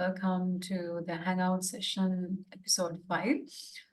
welcome to the Hangout session, episode 5,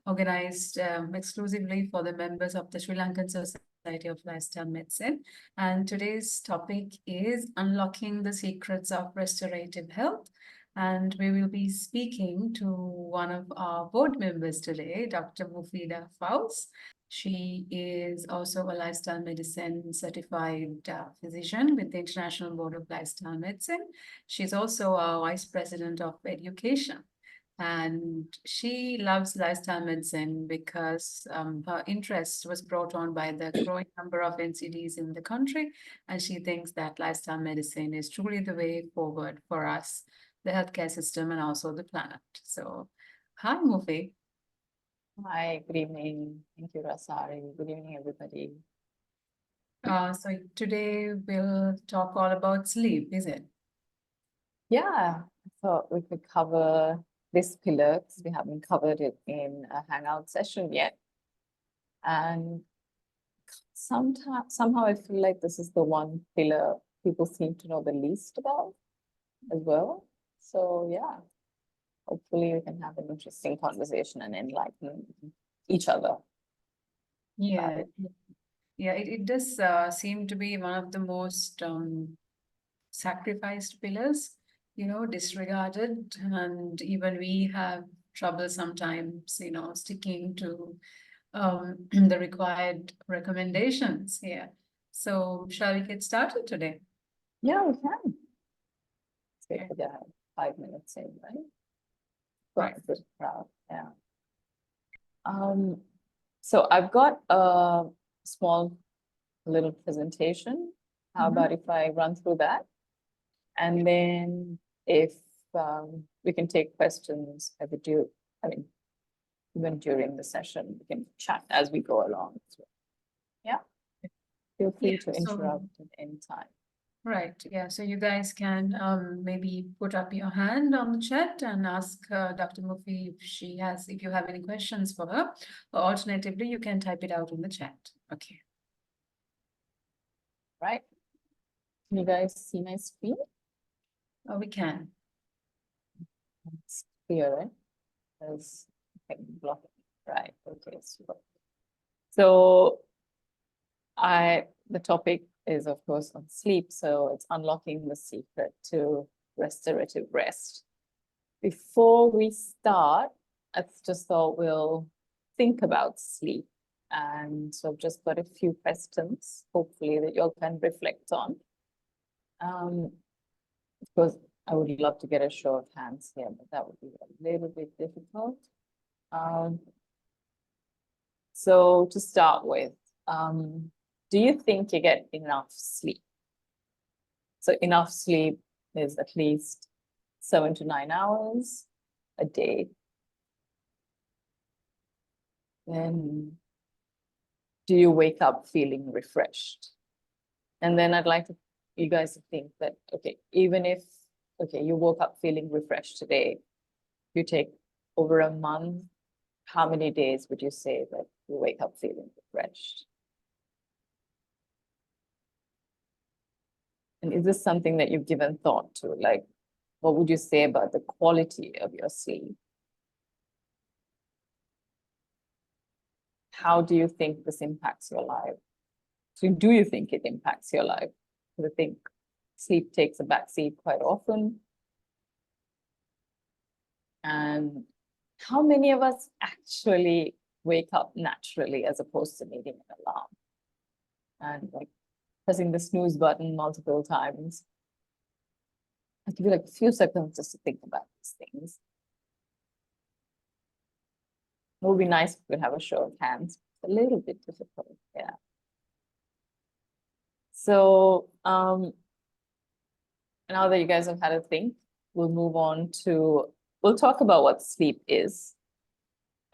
organized exclusively for the members of the Sri Lankan Society of Lifestyle Medicine. And today's topic is unlocking the secrets of restorative health. And we will be speaking to one of our board members today, Dr. Mufida Faus. She is also a lifestyle medicine certified physician with the International Board of Lifestyle Medicine. She's also a vice president of education. And she loves lifestyle medicine because her interest was brought on by the growing number of NCDs in the country. And she thinks that lifestyle medicine is truly the way forward for us, the healthcare system, and also the planet. So, hi, Mufi. Hi, good evening. Thank you, Rasari. Good evening, everybody. So today we'll talk all about sleep, is it? Yeah, I thought we could cover this pillar because we haven't covered it in a Hangout session yet. And somehow I feel like this is the one pillar people seem to know the least about as well. So yeah, hopefully we can have an interesting conversation and enlighten each other. Yeah, it does seem to be one of the most sacrificed pillars, disregarded, and even we have trouble sometimes, sticking to the required recommendations here. So shall we get started today? Yeah, we can. Let's wait for that 5 minutes in, right? Right. Good crowd, yeah. So I've got a small little presentation. How about if I run through that? And then if we can take questions even during the session, we can chat as we go along as well. Yeah. Feel free to interrupt at any time. Right. Yeah. So you guys can maybe put up your hand on the chat and ask Dr. Mufi if you have any questions for her, or alternatively, you can type it out in the chat. Okay. Right. Can you guys see my screen? Oh, we can. It's clear, right? There's blocking. Right. Okay. So the topic is, of course, on sleep. So it's unlocking the secret to restorative rest. Before we start, I just thought we'll think about sleep. And so I've just got a few questions, hopefully, that you all can reflect on. Of course, I would love to get a show of hands here, but that would be a little bit difficult. So to start with, do you think you get enough sleep? So enough sleep is at least 7 to 9 hours a day. Then do you wake up feeling refreshed? And then I'd like you guys to think that, okay, even if, you woke up feeling refreshed today, you take over a month, how many days would you say that you wake up feeling refreshed? And is this something that you've given thought to? Like, what would you say about the quality of your sleep? How do you think this impacts your life? So do you think it impacts your life? Because I think sleep takes a backseat quite often. And how many of us actually wake up naturally as opposed to needing an alarm? And like pressing the snooze button multiple times. I'll give you like a few seconds just to think about these things. It would be nice if we could have a show of hands. It's a little bit difficult, yeah. So now that you guys have had a think, we'll move on to, we'll talk about what sleep is.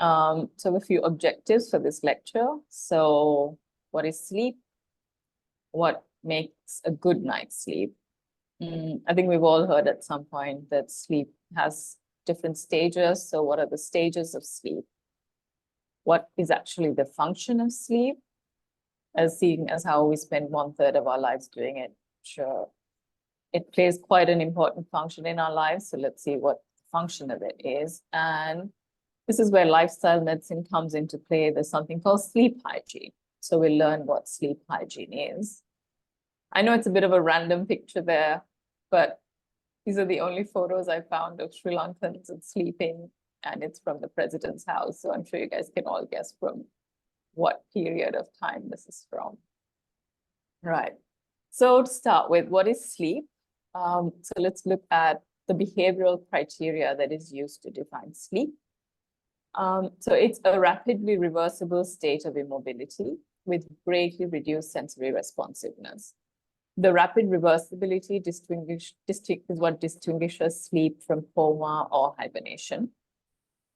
So I have a few objectives for this lecture. So what is sleep? What makes a good night's sleep? I think we've all heard at some point that sleep has different stages. So what are the stages of sleep? What is actually the function of sleep? As seeing as how we spend 1/3 of our lives doing it, sure. it plays quite an important function in our lives. So let's see what the function of it is. And this is where lifestyle medicine comes into play. There's something called sleep hygiene. So we'll learn what sleep hygiene is. I know it's a bit of a random picture there, but these are the only photos I found of Sri Lankans sleeping, and it's from the president's house. So I'm sure you guys can all guess from what period of time this is from. Right. So to start with, what is sleep? So let's look at the behavioral criteria that is used to define sleep. So it's a rapidly reversible state of immobility with greatly reduced sensory responsiveness. The rapid reversibility is what distinguishes sleep from coma or hibernation.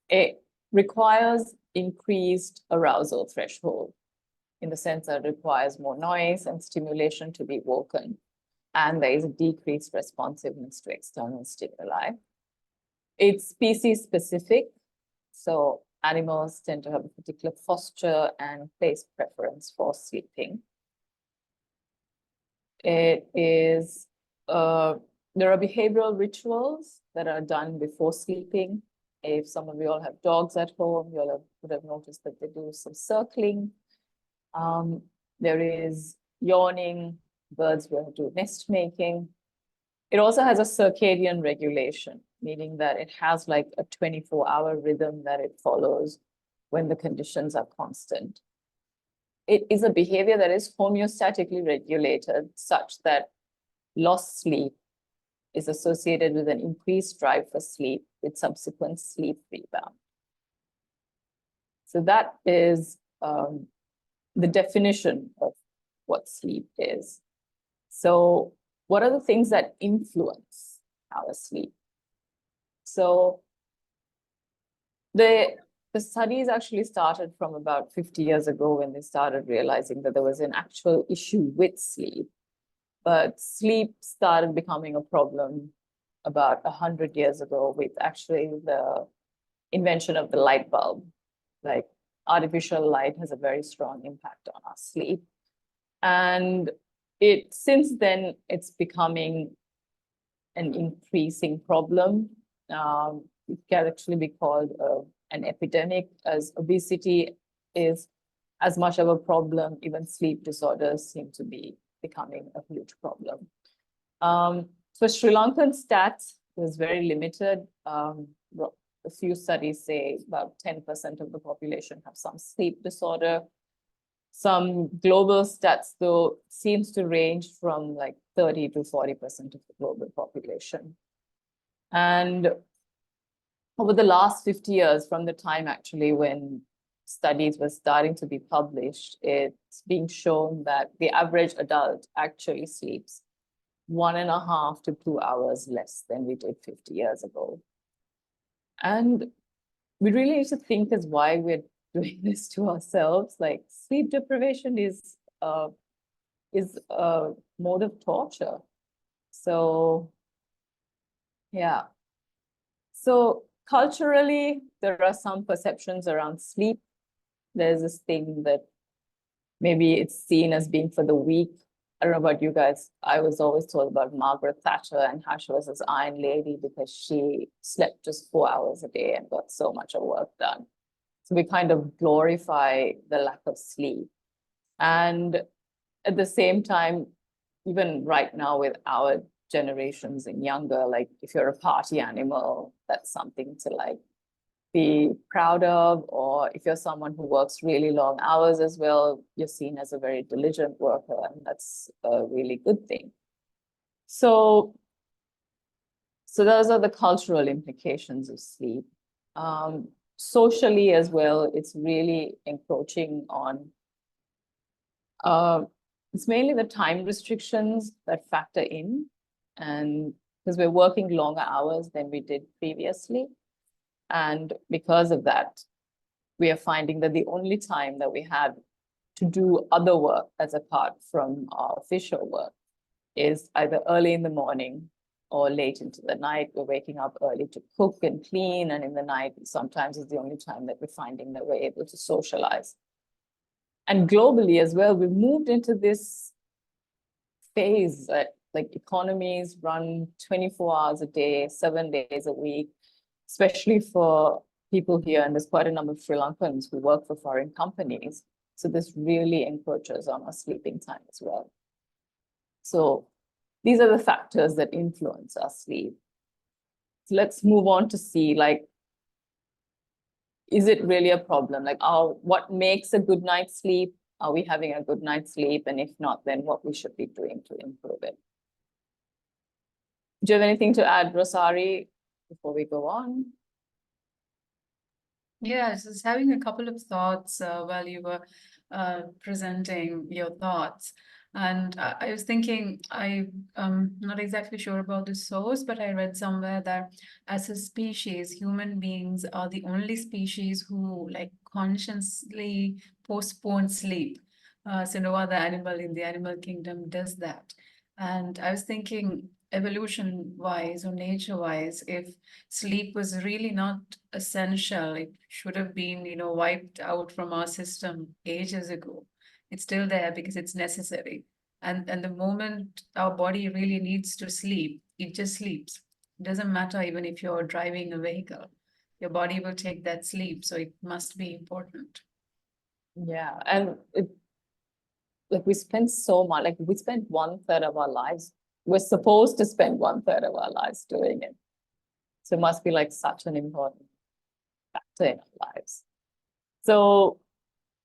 It requires increased arousal threshold in the sense that it requires more noise and stimulation to be woken. And there is a decreased responsiveness to external stimuli. It's species specific. So animals tend to have a particular posture and place preference for sleeping. It is, there are behavioral rituals that are done before sleeping. If some of you all have dogs at home, you all would have noticed that they do some circling. There is yawning, birds will do nest making. It also has a circadian regulation, meaning that it has like a 24-hour rhythm that it follows when the conditions are constant. It is a behavior that is homeostatically regulated such that lost sleep is associated with an increased drive for sleep with subsequent sleep rebound. So that is the definition of what sleep is. So what are the things that influence our sleep? So the studies actually started from about 50 years ago when they started realizing that there was an actual issue with sleep. But sleep started becoming a problem about 100 years ago with actually the invention of the light bulb. Like artificial light has a very strong impact on our sleep. And since then, it's becoming an increasing problem. It can actually be called an epidemic, as obesity is as much of a problem. Even sleep disorders seem to be becoming a huge problem. So Sri Lankan stats was very limited. A few studies say about 10% of the population have some sleep disorder. Some global stats, though, seems to range from like 30 to 40% of the global population. And over the last 50 years, from the time actually when studies were starting to be published, it's being shown that the average adult actually sleeps 1.5 to 2 hours less than we did 50 years ago. And we really need to think as why we're doing this to ourselves. Like sleep deprivation is a mode of torture. So, yeah. So culturally, there are some perceptions around sleep. There's this thing that maybe it's seen as being for the weak. I don't know about you guys. I was always told about Margaret Thatcher and how she was this iron lady because she slept just 4 hours a day and got so much of work done. So we kind of glorify the lack of sleep. And at the same time, even right now with our generations and younger, like if you're a party animal, that's something to like be proud of. Or if you're someone who works really long hours as well, you're seen as a very diligent worker, and that's a really good thing. So those are the cultural implications of sleep. Socially as well, it's really encroaching on, it's mainly the time restrictions that factor in, and because we're working longer hours than we did previously. And because of that, we are finding that the only time that we have to do other work as apart from our official work is either early in the morning or late into the night. We're waking up early to cook and clean, and in the night sometimes is the only time that we're finding that we're able to socialize. And globally as well, we've moved into this phase that like economies run 24 hours a day, 7 days a week, especially for people here. And there's quite a number of Sri Lankans who work for foreign companies. So this really encroaches on our sleeping time as well. So these are the factors that influence our sleep. So let's move on to see, like, is it really a problem? Like, what makes a good night's sleep? Are we having a good night's sleep? And if not, then what we should be doing to improve it. Do you have anything to add, Rosari, before we go on? Yeah, just having a couple of thoughts while you were presenting your thoughts. And I was thinking, I'm not exactly sure about the source, but I read somewhere that as a species, human beings are the only species who like consciously postpone sleep. So no other animal in the animal kingdom does that. And I was thinking, evolution-wise or nature-wise, if sleep was really not essential, it should have been, wiped out from our system ages ago. It's still there because it's necessary. And the moment our body really needs to sleep, it just sleeps. It doesn't matter even if you're driving a vehicle. Your body will take that sleep, so it must be important. Yeah, and like we spend so much, like we spend 1/3 of our lives. We're supposed to spend 1/3 of our lives doing it. So it must be like such an important factor in our lives. So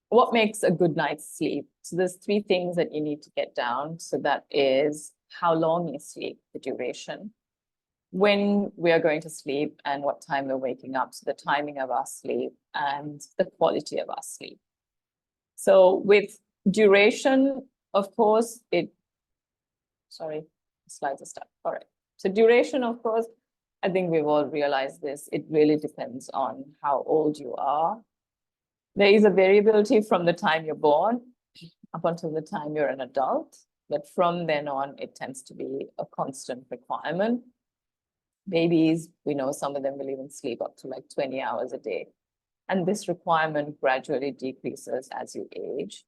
what makes a good night's sleep? So there's 3 things that you need to get down. So that is how long you sleep, the duration, when we are going to sleep, and what time we're waking up. So the timing of our sleep and the quality of our sleep. So with duration, of course, sorry, the slides are stuck. All right. So duration, of course, I think we've all realized this. It really depends on how old you are. There is a variability from the time you're born up until the time you're an adult, but from then on, it tends to be a constant requirement. Babies, we know some of them will even sleep up to like 20 hours a day. And this requirement gradually decreases as you age.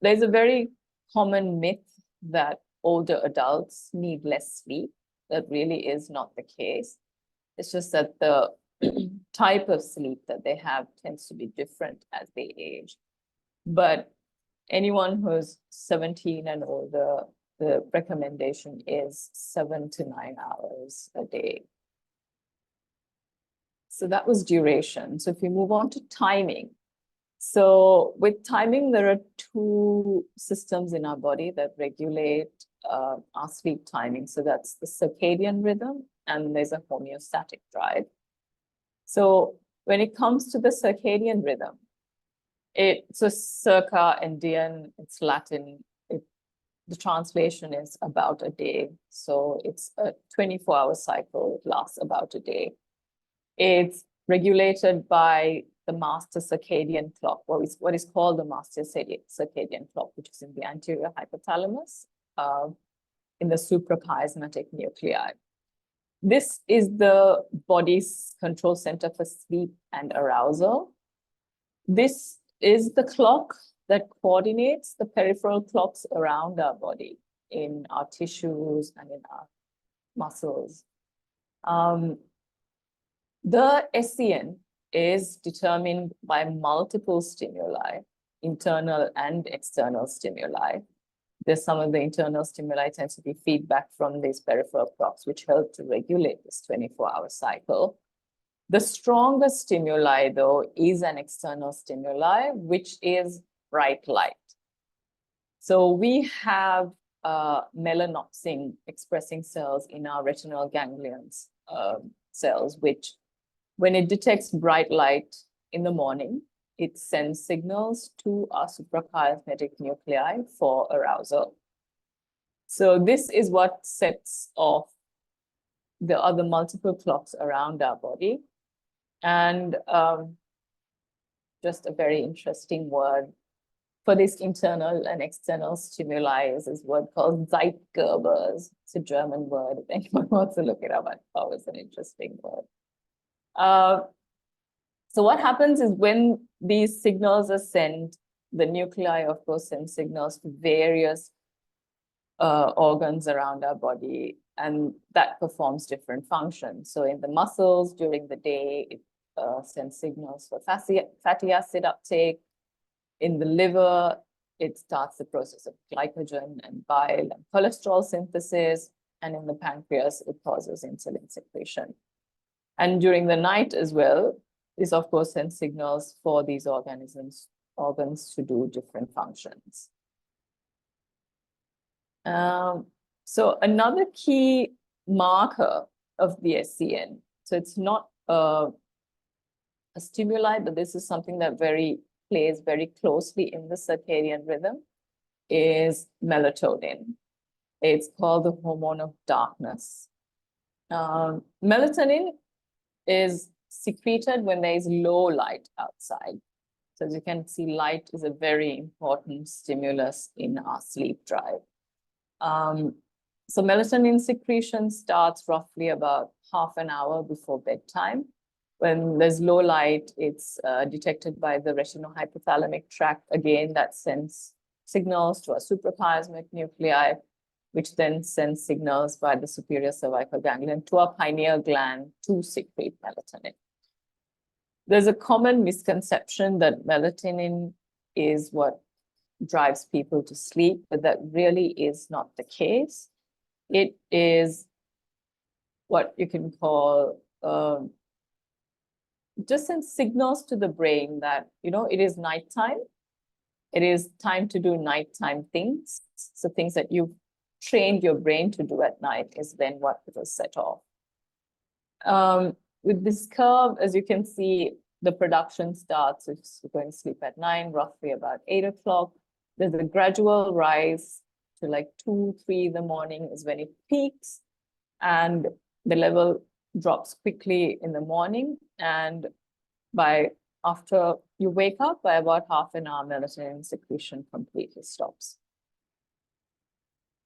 There's a very common myth that older adults need less sleep. That really is not the case. It's just that the type of sleep that they have tends to be different as they age. But anyone who's 17 and older, the recommendation is 7 to 9 hours a day. So that was duration. So if we move on to timing. So with timing, there are 2 systems in our body that regulate our sleep timing. So that's the circadian rhythm, and there's a homeostatic drive. So when it comes to the circadian rhythm, so circa Indian, it's Latin. The translation is about a day. So it's a 24-hour cycle. It lasts about a day. It's regulated by the master circadian clock, what is called the master circadian clock, which is in the anterior hypothalamus, in the suprachiasmatic nuclei. This is the body's control center for sleep and arousal. This is the clock that coordinates the peripheral clocks around our body, in our tissues and in our muscles. The SCN is determined by multiple stimuli, internal and external stimuli. There's some of the internal stimuli tends to be feedback from these peripheral clocks, which help to regulate this 24-hour cycle. The strongest stimuli, though, is an external stimuli, which is bright light. So we have melanopsin expressing cells in our retinal ganglions cells, which when it detects bright light in the morning, it sends signals to our suprachiasmatic nuclei for arousal. So this is what sets off the other multiple clocks around our body. And just a very interesting word for this internal and external stimuli is this word called Zeitgebers. It's a German word. If anyone wants to look it up, I thought it was an interesting word. So what happens is when these signals are sent, the nuclei, of course, send signals to various organs around our body, and that performs different functions. So in the muscles during the day, it sends signals for fatty acid uptake. In the liver, it starts the process of glycogen and bile and cholesterol synthesis. And in the pancreas, it causes insulin secretion. And during the night as well, this of course sends signals for these organs to do different functions. So another key marker of the SCN, so it's not a stimuli, but this is something that plays very closely in the circadian rhythm, is melatonin. It's called the hormone of darkness. Melatonin is secreted when there is low light outside. So as you can see, light is a very important stimulus in our sleep drive. So melatonin secretion starts roughly about half an hour before bedtime. When there's low light, it's detected by the retinohypothalamic tract. Again, that sends signals to our suprachiasmatic nuclei, which then sends signals by the superior cervical ganglion to our pineal gland to secrete melatonin. There's a common misconception that melatonin is what drives people to sleep, but that really is not the case. It is what you can call just sends signals to the brain that, it is nighttime. It is time to do nighttime things. So things that you've trained your brain to do at night is then what it will set off. With this curve, as you can see, the production starts if you're going to sleep at 9, roughly about 8 o'clock. There's a gradual rise to like 2, 3 in the morning is when it peaks, and the level drops quickly in the morning. And after you wake up, by about half an hour, melatonin secretion completely stops.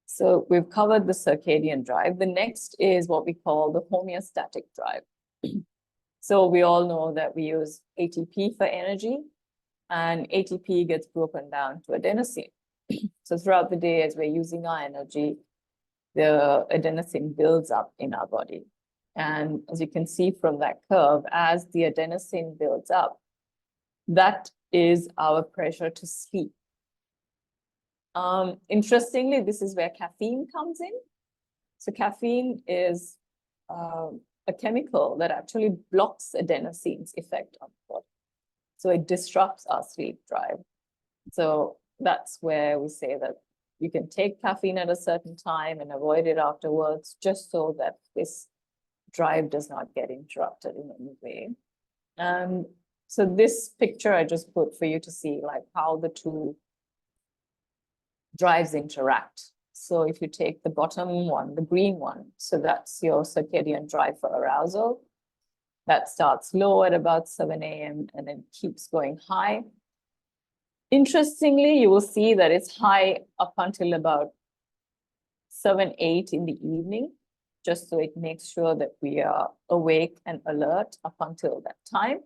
So we've covered the circadian drive. The next is what we call the homeostatic drive. So we all know that we use ATP for energy, and ATP gets broken down to adenosine. So throughout the day, as we're using our energy, the adenosine builds up in our body. And as you can see from that curve, as the adenosine builds up, that is our pressure to sleep. Interestingly, this is where caffeine comes in. So caffeine is a chemical that actually blocks adenosine's effect on the body. So it disrupts our sleep drive. So that's where we say that you can take caffeine at a certain time and avoid it afterwards, just so that this drive does not get interrupted in any way. And so this picture I just put for you to see like how the two drives interact. So if you take the bottom one, the green one, so that's your circadian drive for arousal. That starts low at about 7 a.m. and then keeps going high. Interestingly, you will see that it's high up until about 7, 8 in the evening, just so it makes sure that we are awake and alert up until that time.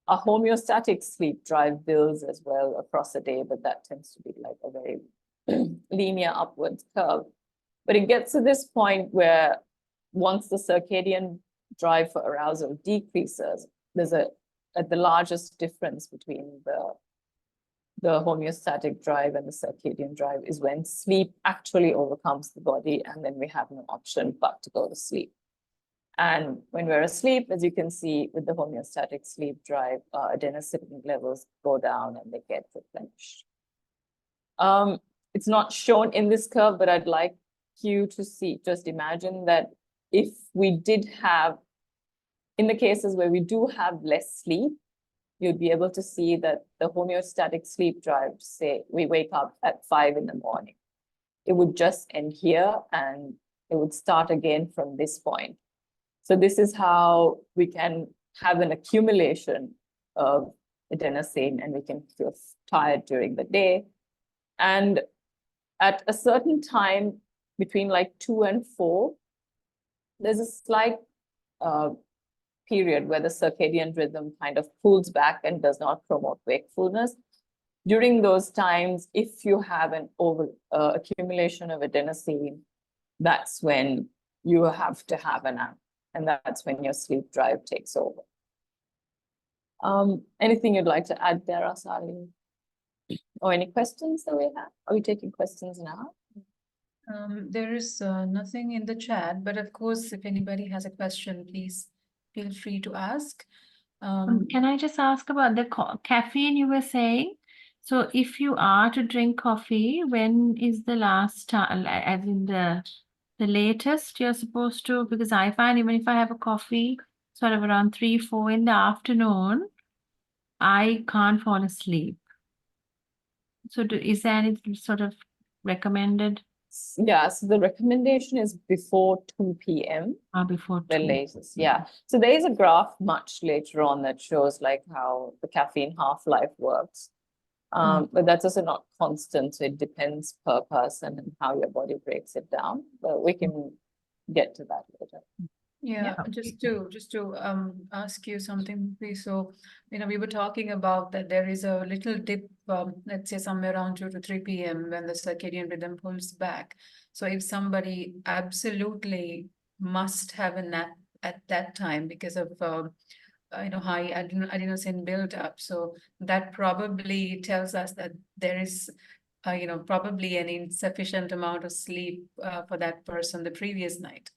A homeostatic sleep drive builds as well across the day, but that tends to be like a very linear upwards curve. But it gets to this point where once the circadian drive for arousal decreases, there's the largest difference between the homeostatic drive and the circadian drive is when sleep actually overcomes the body, and then we have no option but to go to sleep. And when we're asleep, as you can see with the homeostatic sleep drive, adenosine levels go down and they get replenished. It's not shown in this curve, but I'd like you to see, just imagine that if we did have, in the cases where we do have less sleep, you'd be able to see that the homeostatic sleep drive, say we wake up at 5 in the morning, it would just end here and it would start again from this point. So this is how we can have an accumulation of adenosine and we can feel tired during the day. And at a certain time between like 2 and 4, there's a slight period where the circadian rhythm kind of pulls back and does not promote wakefulness. During those times, if you have an accumulation of adenosine, that's when you have to have a nap, and that's when your sleep drive takes over. Anything you'd like to add there, Asali? Or any questions that we have? Are we taking questions now? There is nothing in the chat, but of course, if anybody has a question, please feel free to ask. Can I just ask about the caffeine you were saying? So if you are to drink coffee, when is the last time, as in the latest you're supposed to? Because I find even if I have a coffee sort of around 3, 4 in the afternoon, I can't fall asleep. So is there any sort of recommended? Yeah, so the recommendation is before 2 p.m. Before the 2. latest. Yeah. So there is a graph much later on that shows like how the caffeine half-life works. But that's also not constant, so it depends per person and how your body breaks it down. But we can get to that later. Yeah, just to ask you something, please. So, we were talking about that there is a little dip, let's say somewhere around 2 to 3 p.m. when the circadian rhythm pulls back. So if somebody absolutely must have a nap at that time because of high adenosine build up, so that probably tells us that there is probably an insufficient amount of sleep for that person the previous night.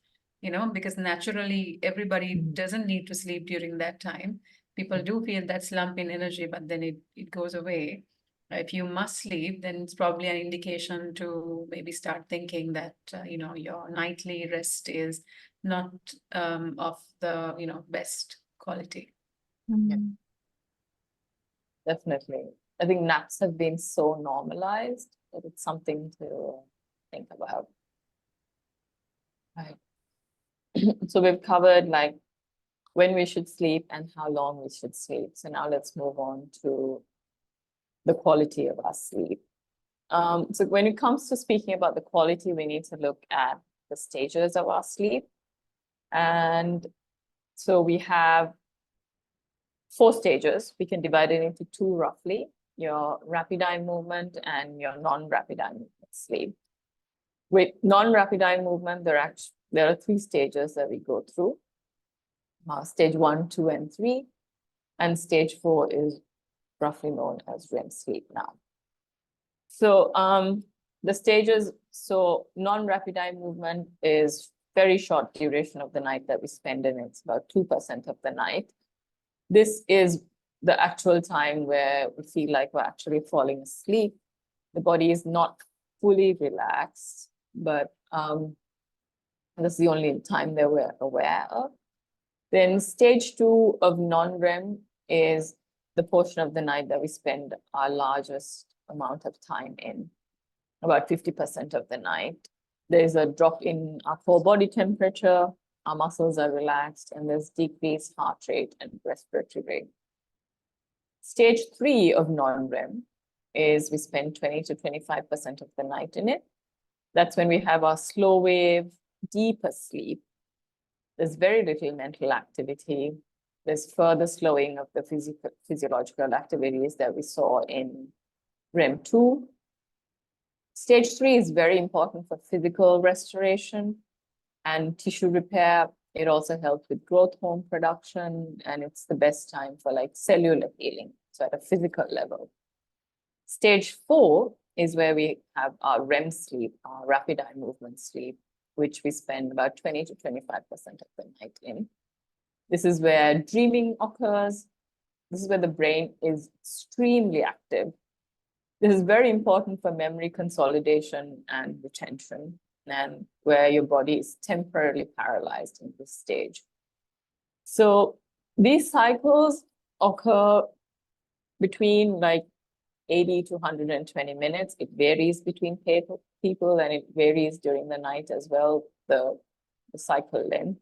Because naturally everybody doesn't need to sleep during that time. People do feel that slump in energy, but then it goes away. If you must sleep, then it's probably an indication to maybe start thinking that, your nightly rest is not of the, best quality. Yeah. Definitely. I think naps have been so normalized that it's something to think about. Right. So we've covered like when we should sleep and how long we should sleep. So now let's move on to the quality of our sleep. So when it comes to speaking about the quality, we need to look at the stages of our sleep. And so we have 4 stages. We can divide it into 2 roughly, your rapid eye movement and your non-rapid eye movement sleep. With non-rapid eye movement, there are 3 stages that we go through. Stage 1, 2, and 3. And stage 4 is roughly known as REM sleep now. So the stages, so non-rapid eye movement is very short duration of the night that we spend in it. It's about 2% of the night. This is the actual time where we feel like we're actually falling asleep. The body is not fully relaxed, but that's the only time that we're aware of. Then stage 2 of non-REM is the portion of the night that we spend our largest amount of time in, about 50% of the night. There's a drop in our core body temperature, our muscles are relaxed, and there's decreased heart rate and respiratory rate. Stage 3 of non-REM is we spend 20 to 25% of the night in it. That's when we have our slow wave, deeper sleep. There's very little mental activity. There's further slowing of the physiological activities that we saw in REM 2. Stage 3 is very important for physical restoration and tissue repair. It also helps with growth hormone production, and it's the best time for like cellular healing, so at a physical level. Stage 4 is where we have our REM sleep, our rapid eye movement sleep, which we spend about 20 to 25% of the night in. This is where dreaming occurs. This is where the brain is extremely active. This is very important for memory consolidation and retention, and where your body is temporarily paralyzed in this stage. So these cycles occur between like 80 to 120 minutes. It varies between people, and it varies during the night as well, the cycle length.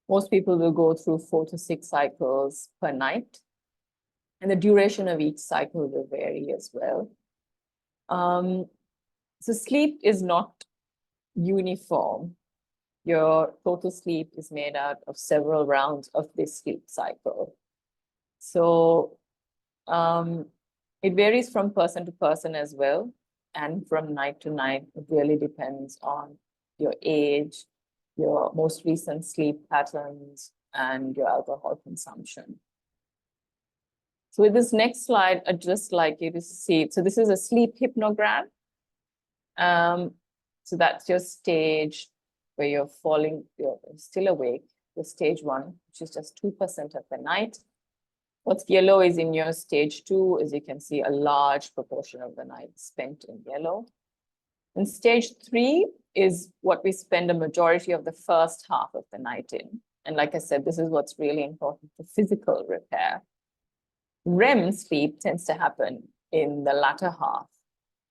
Most people will go through 4 to 6 cycles per night, and the duration of each cycle will vary as well. So sleep is not uniform. Your total sleep is made out of several rounds of this sleep cycle. So It varies from person to person as well, and from night to night. It really depends on your age, your most recent sleep patterns, and your alcohol consumption. So with this next slide, I'd just like you to see, so this is a sleep hypnogram. So that's your stage where you're still awake, the stage 1, which is just 2% of the night. What's yellow is in your stage 2, as you can see, a large proportion of the night spent in yellow. And stage 3 is what we spend a majority of the first half of the night in. And like I said, this is what's really important for physical repair. REM sleep tends to happen in the latter half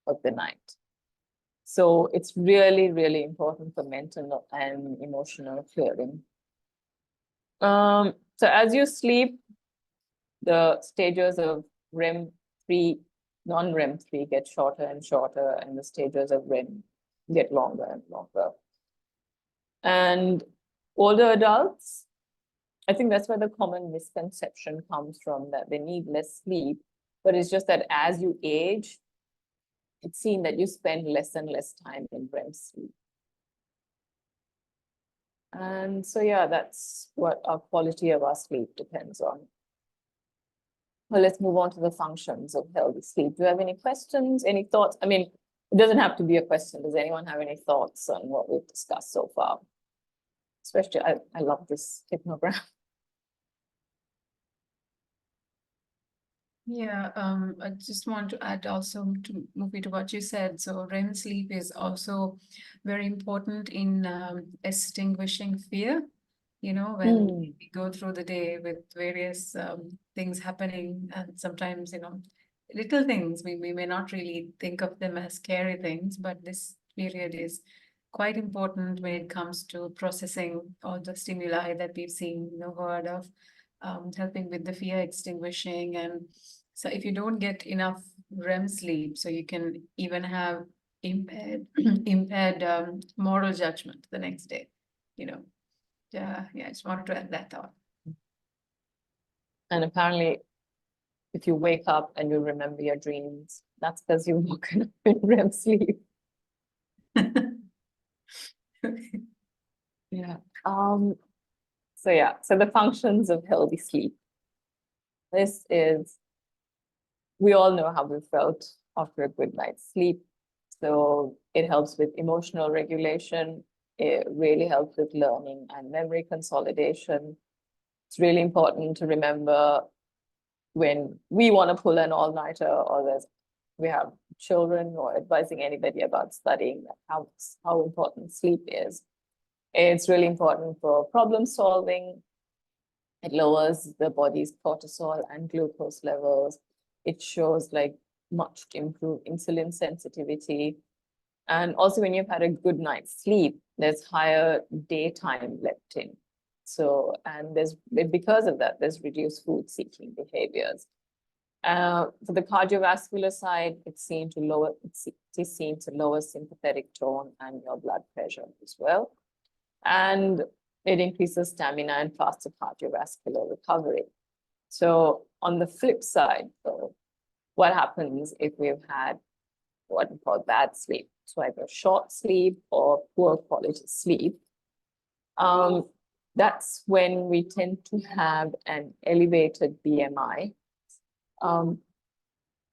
of the night. So it's really, really important for mental and emotional clearing. So as you sleep, the stages of REM 3, non-REM 3 get shorter and shorter, and the stages of REM get longer and longer. And older adults, I think that's where the common misconception comes from, that they need less sleep, but it's just that as you age, it's seen that you spend less and less time in REM sleep. And so, yeah, that's what our quality of our sleep depends on. Well, let's move on to the functions of healthy sleep. Do you have any questions, any thoughts? I mean, it doesn't have to be a question. Does anyone have any thoughts on what we've discussed so far? Especially, I love this hypnogram. Yeah, I just want to add also to Mufi to what you said. So REM sleep is also very important in extinguishing fear. You know, when we go through the day with various things happening, and sometimes, you know, little things, we may not really think of them as scary things, but this period is quite important when it comes to processing all the stimuli that we've seen, you know, heard of, helping with the fear extinguishing. And so if you don't get enough REM sleep, so you can even have impaired moral judgment the next day, you know. Yeah, I just wanted to add that thought. And apparently, if you wake up and you remember your dreams, that's because you've woken up in REM sleep. Yeah. So yeah, so the functions of healthy sleep. This is, we all know how we felt after a good night's sleep. So it helps with emotional regulation. It really helps with learning and memory consolidation. It's really important to remember when we want to pull an all-nighter, or we have children, or advising anybody about studying, how important sleep is. It's really important for problem solving. It lowers the body's cortisol and glucose levels. It shows like much improved insulin sensitivity. And also when you've had a good night's sleep, there's higher daytime leptin. So, and because of that, there's reduced food seeking behaviors. For the cardiovascular side, it's seen to lower sympathetic tone and your blood pressure as well. And it increases stamina and faster cardiovascular recovery. So on the flip side, though, what happens if we've had what we call bad sleep? So either short sleep or poor quality sleep. That's when we tend to have an elevated BMI.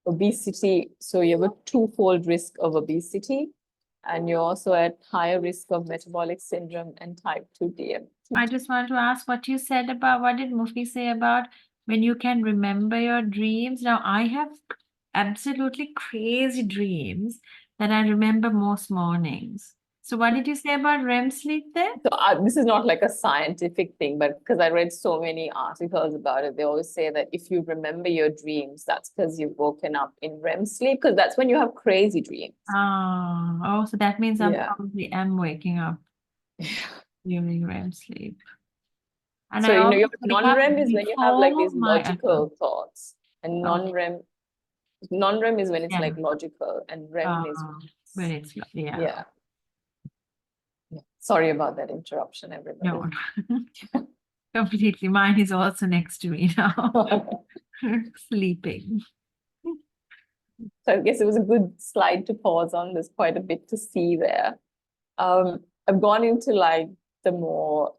Obesity, so you have a twofold risk of obesity, and you're also at higher risk of metabolic syndrome and type 2 DM. I just want to ask what you said about, what did Mufi say about when you can remember your dreams? Now, I have absolutely crazy dreams that I remember most mornings. So what did you say about REM sleep there? So this is not like a scientific thing, but because I read so many articles about it, they always say that if you remember your dreams, that's because you've woken up in REM sleep, because that's when you have crazy dreams. Oh, so that means I Yeah. probably am waking up during REM sleep. And So, I you know, your always wake up non-REM is when you have like these before my logical thoughts, and Okay. non-REM is when it's Yeah. like logical, and REM is when it's, yeah. yeah. Sorry about that interruption, everybody. No, completely. Mine is also next to me now, sleeping. So I guess it was a good slide to pause on. There's quite a bit to see there. I've gone into like the more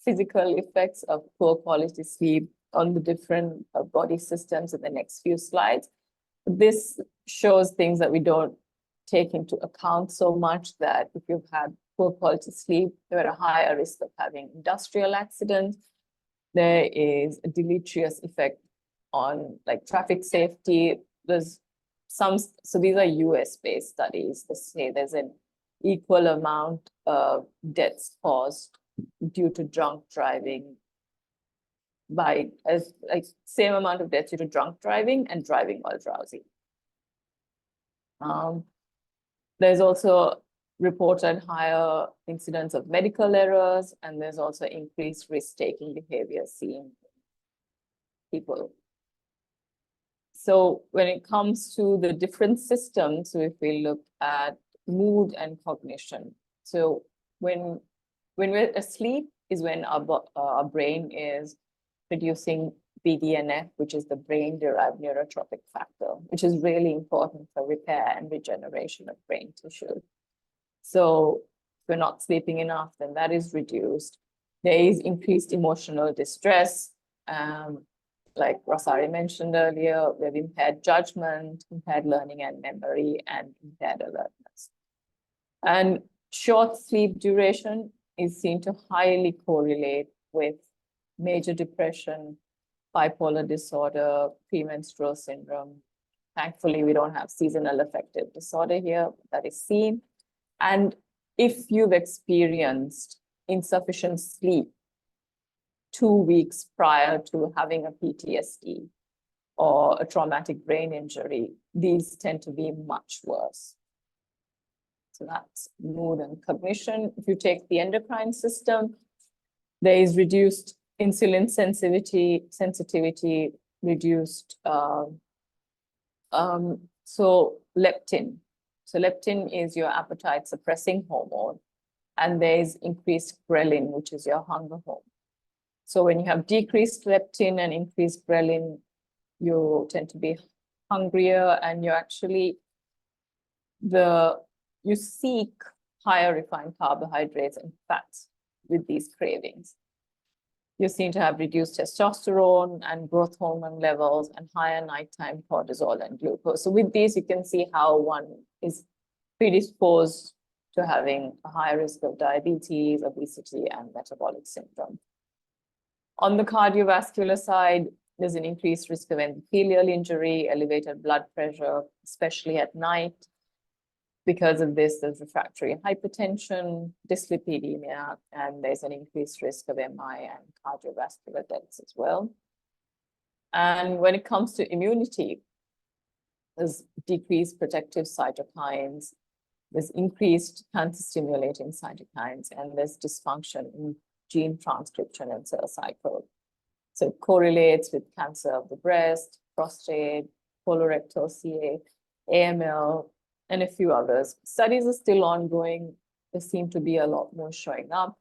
physical effects of poor quality sleep on the different body systems in the next few slides. This shows things that we don't take into account so much, that if you've had poor quality sleep, you're at a higher risk of having industrial accidents. There is a deleterious effect on like traffic safety. There's some, so these are US-based studies that say there's an equal amount of deaths caused due to drunk driving by as like same amount of deaths due to drunk driving and driving while drowsy. There's also reported higher incidence of medical errors, and there's also increased risk-taking behavior seen in people. So when it comes to the different systems, so if we look at mood and cognition, so when we're asleep is when our brain is producing BDNF, which is the brain-derived neurotrophic factor, which is really important for repair and regeneration of brain tissue. So if we're not sleeping enough, then that is reduced. There is increased emotional distress. Like Rosari mentioned earlier, we have impaired judgment, impaired learning and memory, and impaired alertness. And short sleep duration is seen to highly correlate with major depression, bipolar disorder, premenstrual syndrome. Thankfully, we don't have seasonal affective disorder here that is seen. And if you've experienced insufficient sleep 2 weeks prior to having a PTSD or a traumatic brain injury, these tend to be much worse. So that's mood and cognition. If you take the endocrine system, there is reduced insulin sensitivity, reduced so leptin. So leptin is your appetite suppressing hormone, and there is increased ghrelin, which is your hunger hormone. So when you have decreased leptin and increased ghrelin, you tend to be hungrier, and you actually you seek higher refined carbohydrates and fats with these cravings. You seem to have reduced testosterone and growth hormone levels and higher nighttime cortisol and glucose. So with these, you can see how one is predisposed to having a higher risk of diabetes, obesity, and metabolic syndrome. On the cardiovascular side, there's an increased risk of endothelial injury, elevated blood pressure, especially at night. Because of this, there's refractory hypertension, dyslipidemia, and there's an increased risk of MI and cardiovascular deaths as well. And when it comes to immunity, there's decreased protective cytokines, there's increased cancer-stimulating cytokines, and there's dysfunction in gene transcription and cell cycle. So it correlates with cancer of the breast, prostate, colorectal CA, AML, and a few others. Studies are still ongoing. There seem to be a lot more showing up.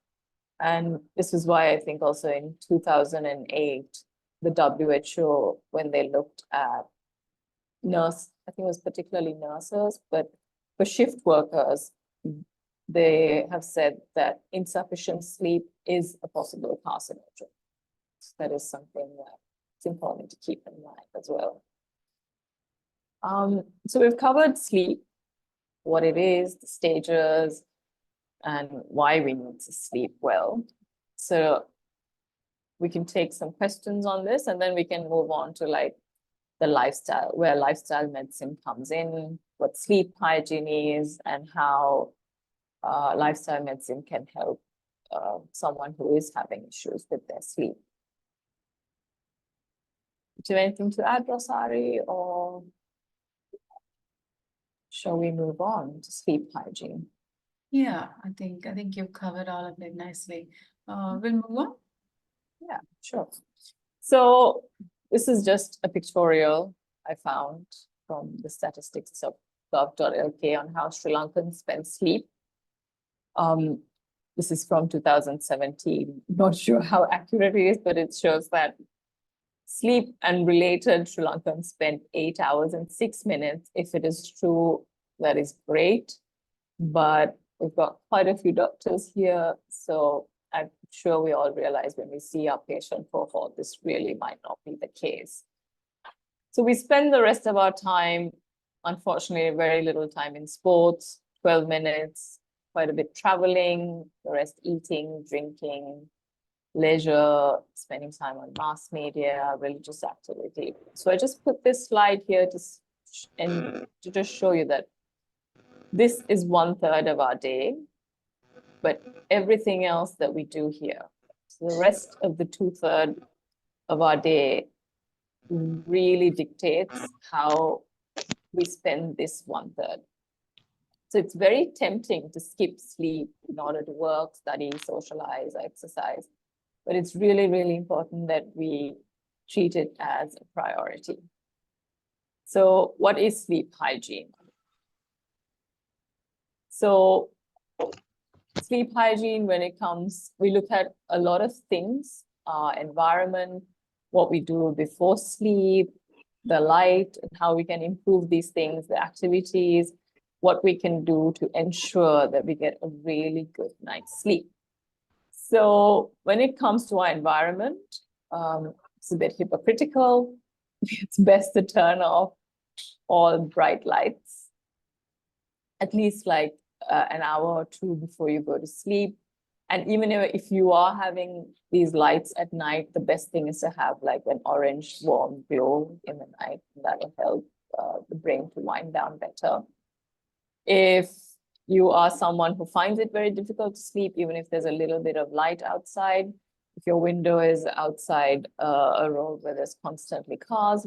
And this is why I think also in 2008, the WHO, when they looked at I think it was particularly nurses, but for shift workers, they have said that insufficient sleep is a possible carcinogen. So that is something that's important to keep in mind as well. So we've covered sleep, what it is, the stages, and why we need to sleep well. So we can take some questions on this, and then we can move on to like the lifestyle, where lifestyle medicine comes in, what sleep hygiene is, and how lifestyle medicine can help someone who is having issues with their sleep. Do you have anything to add, Rosari, or shall we move on to sleep hygiene? Yeah, I think you've covered all of it nicely. We'll move on. Yeah, sure. So this is just a pictorial I found from the statistics of gov.lk on how Sri Lankans spend sleep. This is from 2017. Not sure how accurate it is, but it shows that sleep and related Sri Lankans spend 8 hours and 6 minutes. If it is true, that is great. But we've got quite a few doctors here, so I'm sure we all realize when we see our patient cohort, this really might not be the case. So we spend the rest of our time, unfortunately, very little time in sports, 12 minutes, quite a bit traveling, the rest eating, drinking, leisure, spending time on mass media, religious activity. So I just put this slide here to just show you that this is 1/3 of our day, but everything else that we do here, so the rest of the 2/3 of our day really dictates how we spend this 1/3. So it's very tempting to skip sleep in order to work, study, socialize, exercise. But it's really, really important that we treat it as a priority. So what is sleep hygiene? So sleep hygiene, when it comes, we look at a lot of things, our environment, what we do before sleep, the light, and how we can improve these things, the activities, what we can do to ensure that we get a really good night's sleep. So when it comes to our environment, it's a bit hypocritical. It's best to turn off all bright lights, at least like an hour or two before you go to sleep. And even if you are having these lights at night, the best thing is to have like an orange warm glow in the night. That will help the brain to wind down better. If you are someone who finds it very difficult to sleep, even if there's a little bit of light outside, if your window is outside a road where there's constantly cars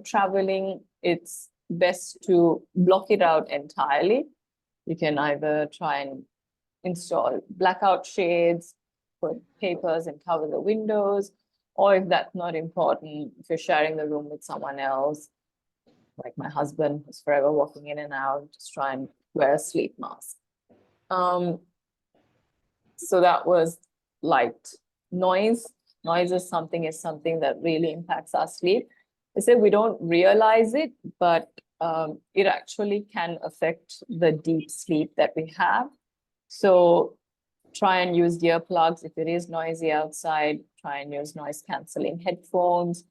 traveling, it's best to block it out entirely. You can either try and install blackout shades, put papers and cover the windows, or if that's not important, if you're sharing the room with someone else, like my husband who's forever walking in and out, just try and wear a sleep mask. So that was light. Noise is something that really impacts our sleep. I said we don't realize it, but it actually can affect the deep sleep that we have. So try and use earplugs if it is noisy outside. Try and use noise canceling headphones.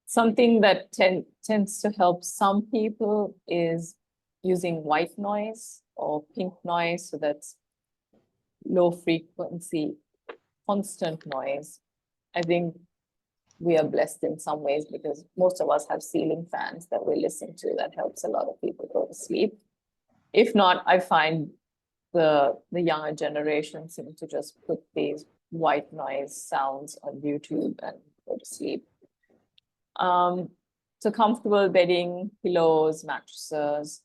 Something that tends to help some people is using white noise or pink noise. So that's low frequency, constant noise. I think we are blessed in some ways because most of us have ceiling fans that we listen to. That helps a lot of people go to sleep. If not, I find the younger generation seem to just put these white noise sounds on YouTube and go to sleep. So comfortable bedding, pillows, mattresses.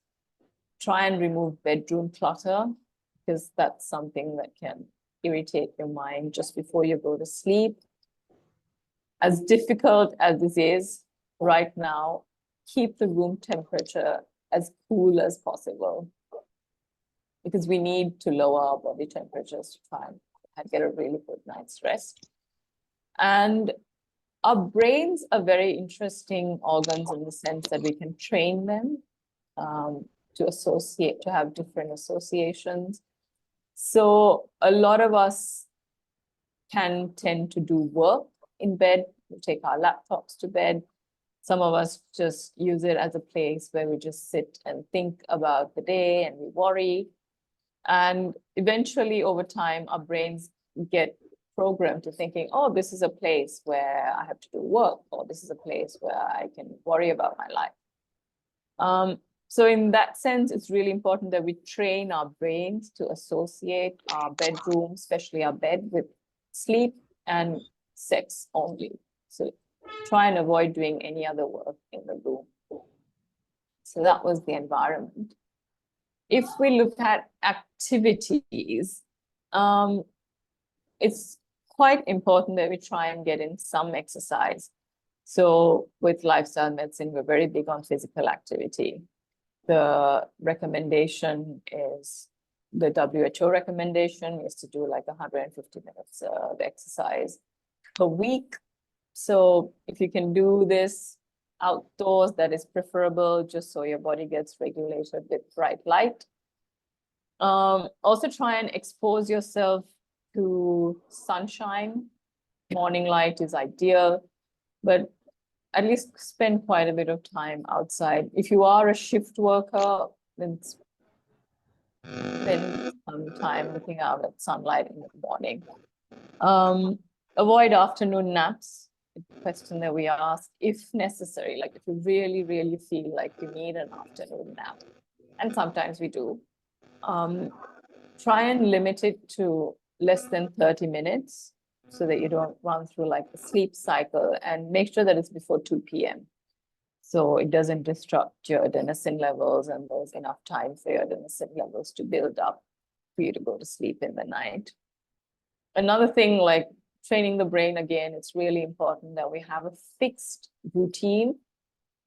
Try and remove bedroom clutter because that's something that can irritate your mind just before you go to sleep. As difficult as this is right now, keep the room temperature as cool as possible because we need to lower our body temperatures to try and get a really good night's rest. And our brains are very interesting organs in the sense that we can train them to have different associations. So a lot of us can tend to do work in bed. We take our laptops to bed. Some of us just use it as a place where we just sit and think about the day and we worry. And eventually over time, our brains get programmed to thinking, oh, this is a place where I have to do work, or this is a place where I can worry about my life. So in that sense, it's really important that we train our brains to associate our bedroom, especially our bed, with sleep and sex only. So try and avoid doing any other work in the room. So that was the environment. If we look at activities, it's quite important that we try and get in some exercise. So with lifestyle medicine, we're very big on physical activity. The recommendation is, the WHO recommendation is to do like 150 minutes of exercise per week. So if you can do this outdoors, that is preferable, just so your body gets regulated with bright light. Also try and expose yourself to sunshine. Morning light is ideal, but at least spend quite a bit of time outside. If you are a shift worker, then spend some time looking out at sunlight in the morning. Avoid afternoon naps. A question that we ask, if necessary, like if you really, really feel like you need an afternoon nap, and sometimes we do, try and limit it to less than 30 minutes so that you don't run through like a sleep cycle, and make sure that it's before 2 p.m. So it doesn't disrupt your adenosine levels, and there's enough time for your adenosine levels to build up for you to go to sleep in the night. Another thing, like training the brain again, it's really important that we have a fixed routine,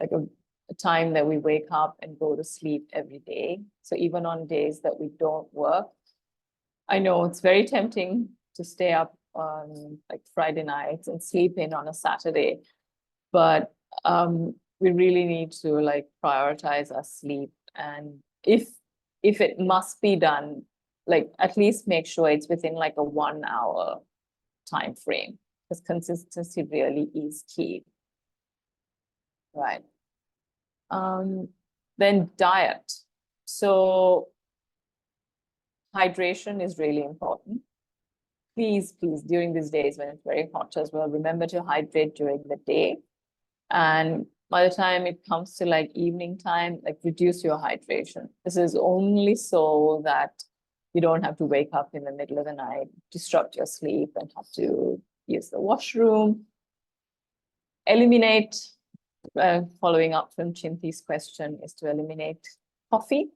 like a time that we wake up and go to sleep every day. So even on days that we don't work, I know it's very tempting to stay up on like Friday nights and sleep in on a Saturday, but we really need to like prioritize our sleep. And if it must be done, like at least make sure it's within like a 1 hour time frame, because consistency really is key. Right. Then diet. So hydration is really important. Please, during these days when it's very hot as well, remember to hydrate during the day. And by the time it comes to like evening time, like reduce your hydration. This is only so that you don't have to wake up in the middle of the night, disrupt your sleep, and have to use the washroom. Eliminate, following up from Chinti's question, is to eliminate coffee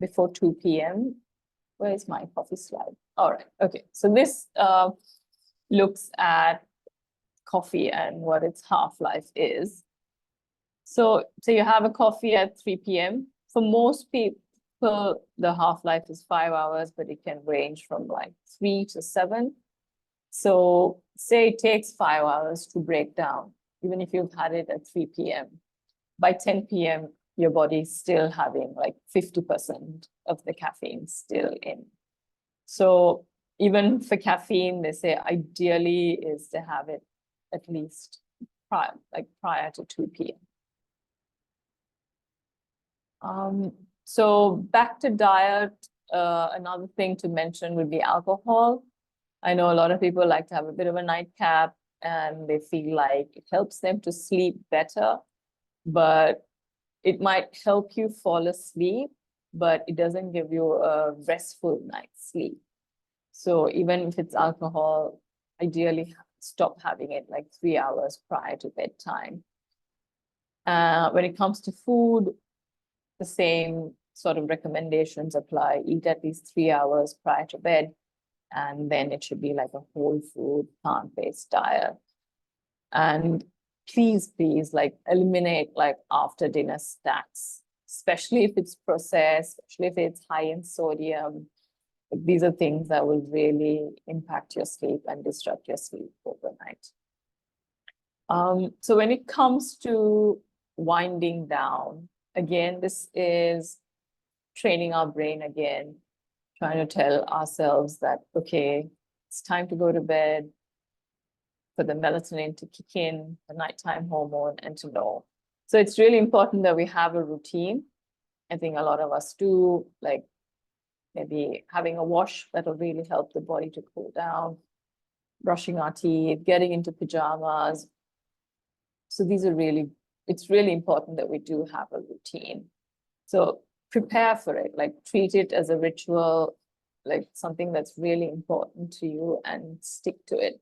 before 2 p.m. Where is my coffee slide? All right, okay. So this looks at coffee and what its half-life is. So you have a coffee at 3 p.m. For most people, the half-life is 5 hours, but it can range from like 3 to 7. So say it takes 5 hours to break down, even if you've had it at 3 p.m. By 10 p.m., your body's still having like 50% of the caffeine still in. So even for caffeine, they say ideally is to have it at least prior to 2 p.m. So back to diet, another thing to mention would be alcohol. I know a lot of people like to have a bit of a nightcap and they feel like it helps them to sleep better, but it might help you fall asleep, but it doesn't give you a restful night's sleep. So even if it's alcohol, ideally stop having it like 3 hours prior to bedtime. When it comes to food, the same sort of recommendations apply. Eat at least 3 hours prior to bed, and then it should be like a whole food, plant-based diet. And please, like eliminate like after dinner snacks, especially if it's processed, especially if it's high in sodium. These are things that will really impact your sleep and disrupt your sleep overnight. So when it comes to winding down, again, this is training our brain again, trying to tell ourselves that, okay, it's time to go to bed, for the melatonin to kick in, the nighttime hormone, and to know. So it's really important that we have a routine. I think a lot of us do, like maybe having a wash that'll really help the body to cool down, brushing our teeth, getting into pajamas. So these are really, it's really important that we do have a routine. So prepare for it, like treat it as a ritual, like something that's really important to you, and stick to it.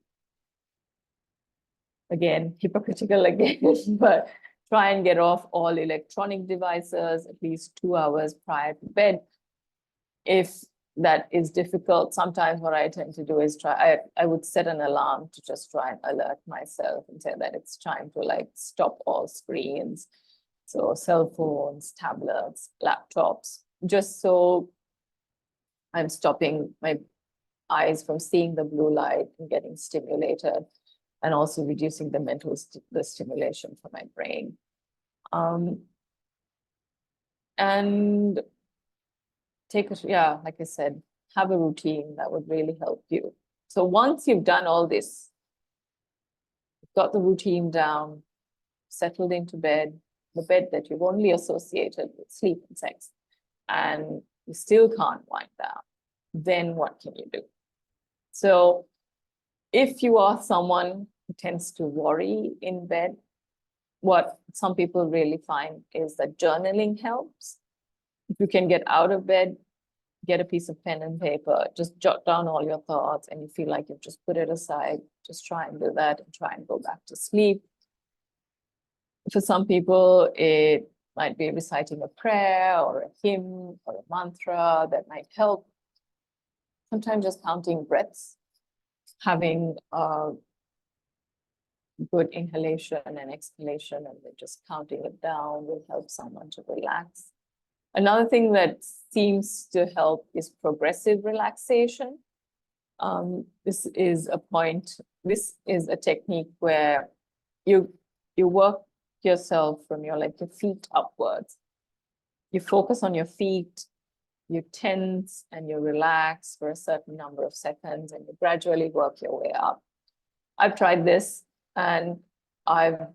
Again, hypocritical again, but try and get off all electronic devices at least 2 hours prior to bed. If that is difficult, sometimes what I tend to do is I would set an alarm to just try and alert myself and say that it's time to like stop all screens. So cell phones, tablets, laptops, just so I'm stopping my eyes from seeing the blue light and getting stimulated. and also reducing the the stimulation for my brain. And like I said, have a routine that would really help you. So once you've done all this, got the routine down, settled into bed, the bed that you've only associated with sleep and sex, and you still can't wind down, then what can you do? So if you are someone who tends to worry in bed, what some people really find is that journaling helps. If you can get out of bed, get a piece of pen and paper, just jot down all your thoughts, and you feel like you've just put it aside, just try and do that and try and go back to sleep. For some people, it might be reciting a prayer or a hymn or a mantra that might help. Sometimes just counting breaths, having good inhalation and exhalation, and then just counting it down will help someone to relax. Another thing that seems to help is progressive relaxation. This is a technique where you work yourself from your feet upwards. You focus on your feet, you tense and you relax for a certain number of seconds, and you gradually work your way up. I've tried this, and I've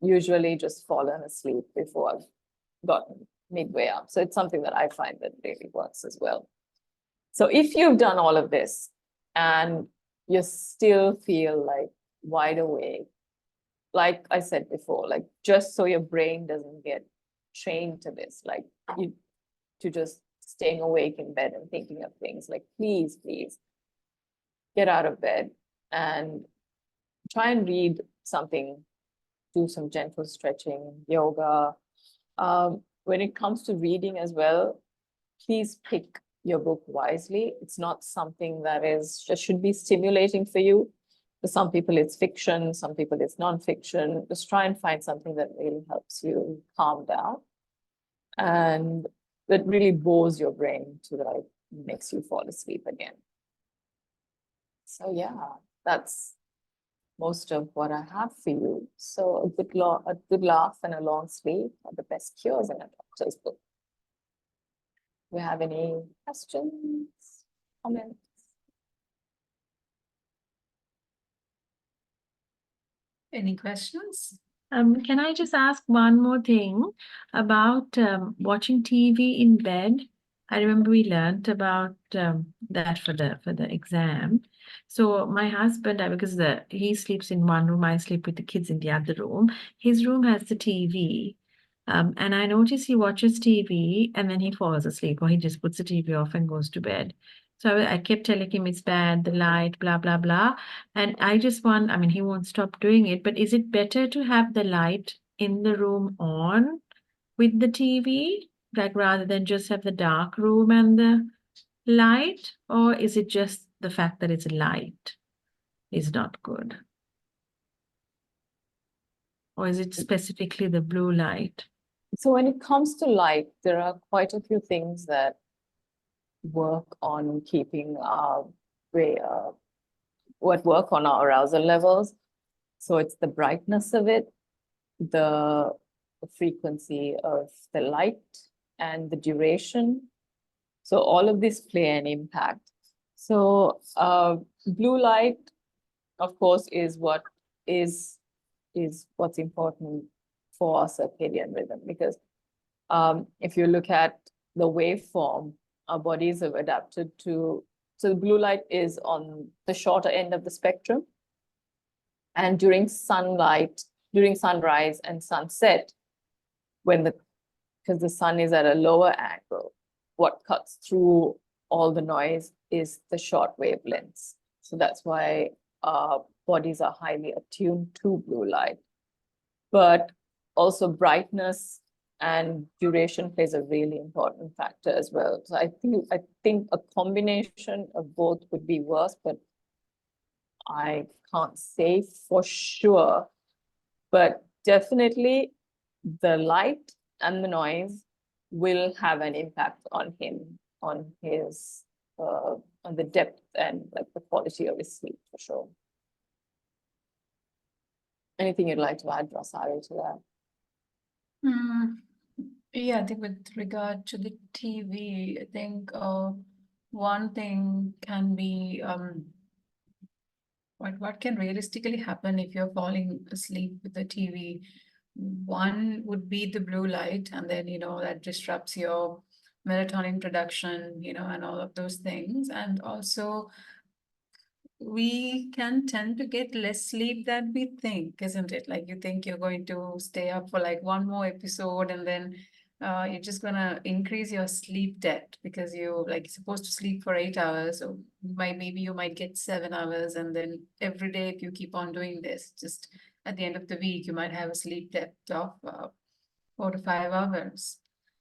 usually just fallen asleep before I've gotten midway up. So it's something that I find that really works as well. So if you've done all of this and you still feel like wide awake, like I said before, like just so your brain doesn't get trained to this, like to just staying awake in bed and thinking of things, like please get out of bed and try and read something, do some gentle stretching, yoga. When it comes to reading as well, please pick your book wisely. It's not something that should be stimulating for you. For some people, it's fiction. Some people, it's nonfiction. Just try and find something that really helps you calm down and that really bores your brain to makes you fall asleep again. So yeah, that's most of what I have for you. So a good laugh and a long sleep are the best cures in a doctor's book. Do you have any questions, comments? Any questions? Can I just ask one more thing about watching TV in bed? I remember we learned about that for the exam. So my husband, because he sleeps in one room, I sleep with the kids in the other room. His room has the TV. And I notice he watches TV and then he falls asleep, or he just puts the TV off and goes to bed. So I kept telling him it's bad, the light, blah, blah, blah. And I just he won't stop doing it, but is it better to have the light in the room on with the TV, like rather than just have the dark room and the light? Or is it just the fact that it's light is not good? Or is it specifically the blue light? So when it comes to light, there are quite a few things that work on keeping our work on our arousal levels. So it's the brightness of it, the frequency of the light, and the duration. So all of these play an impact. So blue light, of course, is what's important for our circadian rhythm, because if you look at the waveform, our bodies have adapted to. So the blue light is on the shorter end of the spectrum. And during sunrise and sunset, because the sun is at a lower angle, what cuts through all the noise is the short wavelengths. So that's why our bodies are highly attuned to blue light. But also brightness and duration plays a really important factor as well. So I think a combination of both would be worse, but I can't say for sure. But definitely the light and the noise will have an impact on him, on the depth and the quality of his sleep, for sure. Anything you'd like to add, Rasari, to that? Yeah, I think with regard to the TV, I think one thing can be what can realistically happen if you're falling asleep with the TV. One would be the blue light, and then that disrupts your melatonin production, and all of those things. And also we can tend to get less sleep than we think, isn't it? Like you think you're going to stay up for like one more episode, and then you're just gonna increase your sleep debt because you're supposed to sleep for 8 hours, so maybe you might get 7 hours, and then every day if you keep on doing this, just at the end of the week you might have a sleep debt of 4 to 5 hours.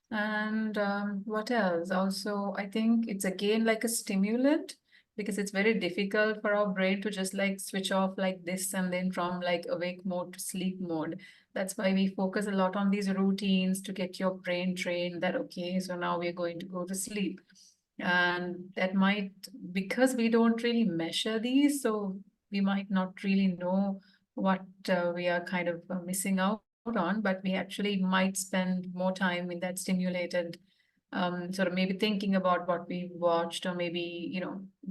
And what else? Also, I think it's again like a stimulant because it's very difficult for our brain to just like switch off like this and then from like awake mode to sleep mode. That's why we focus a lot on these routines to get your brain trained that, okay, so now we're going to go to sleep. And that might, because we don't really measure these, so we might not really know what we are kind of missing out on, but we actually might spend more time in that stimulated sort of maybe thinking about what we watched, or maybe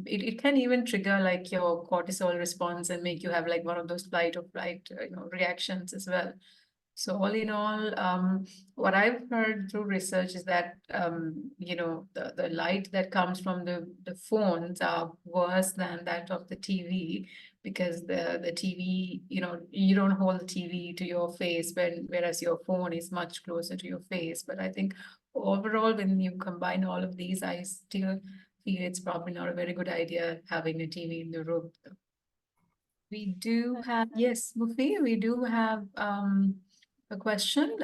it can even trigger like your cortisol response and make you have like one of those flight or flight reactions as well. So all in all, what I've heard through research is that the light that comes from the phones are worse than that of the TV, because the TV, you don't hold the TV to your face, whereas your phone is much closer to your face. But I think overall, when you combine all of these, I still feel it's probably not a very good idea having a TV in the room. We do have, yes, Mufi, we do have a question.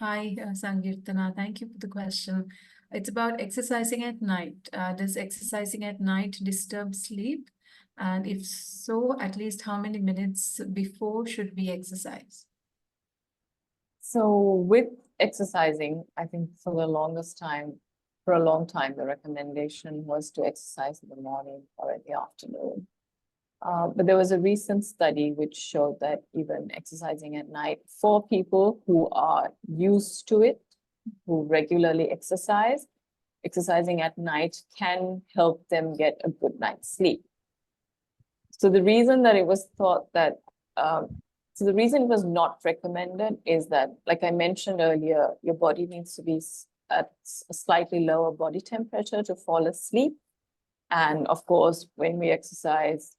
Hi, Sankirtana, thank you for the question. It's about exercising at night. Does exercising at night disturb sleep? And if so, at least how many minutes before should we exercise? So with exercising, I think for a long time, the recommendation was to exercise in the morning or in the afternoon. But there was a recent study which showed that even exercising at night for people who are used to it, who regularly exercise, exercising at night can help them get a good night's sleep. So the reason that it was thought that, so the reason it was not recommended is that, like I mentioned earlier, your body needs to be at a slightly lower body temperature to fall asleep. And of course, when we exercise,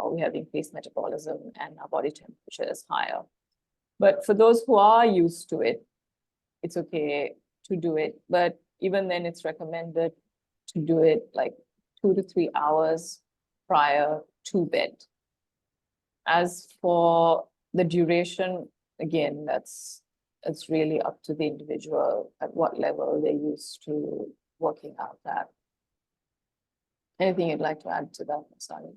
we have increased metabolism and our body temperature is higher. But for those who are used to it, it's okay to do it. But even then, it's recommended to do it like 2 to 3 hours prior to bed. As for the duration, again, it's really up to the individual at what level they're used to working out at. Anything you'd like to add to that, Masani?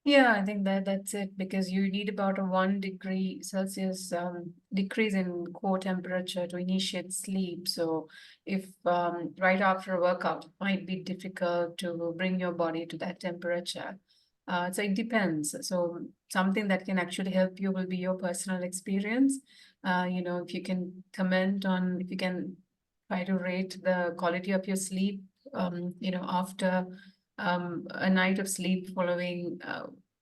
Yeah, I think that's it, because you need about a 1 degree Celsius decrease in core temperature to initiate sleep. So if right after a workout, it might be difficult to bring your body to that temperature. So it depends. So something that can actually help you will be your personal experience. If you can comment on, if you can try to rate the quality of your sleep, after a night of sleep following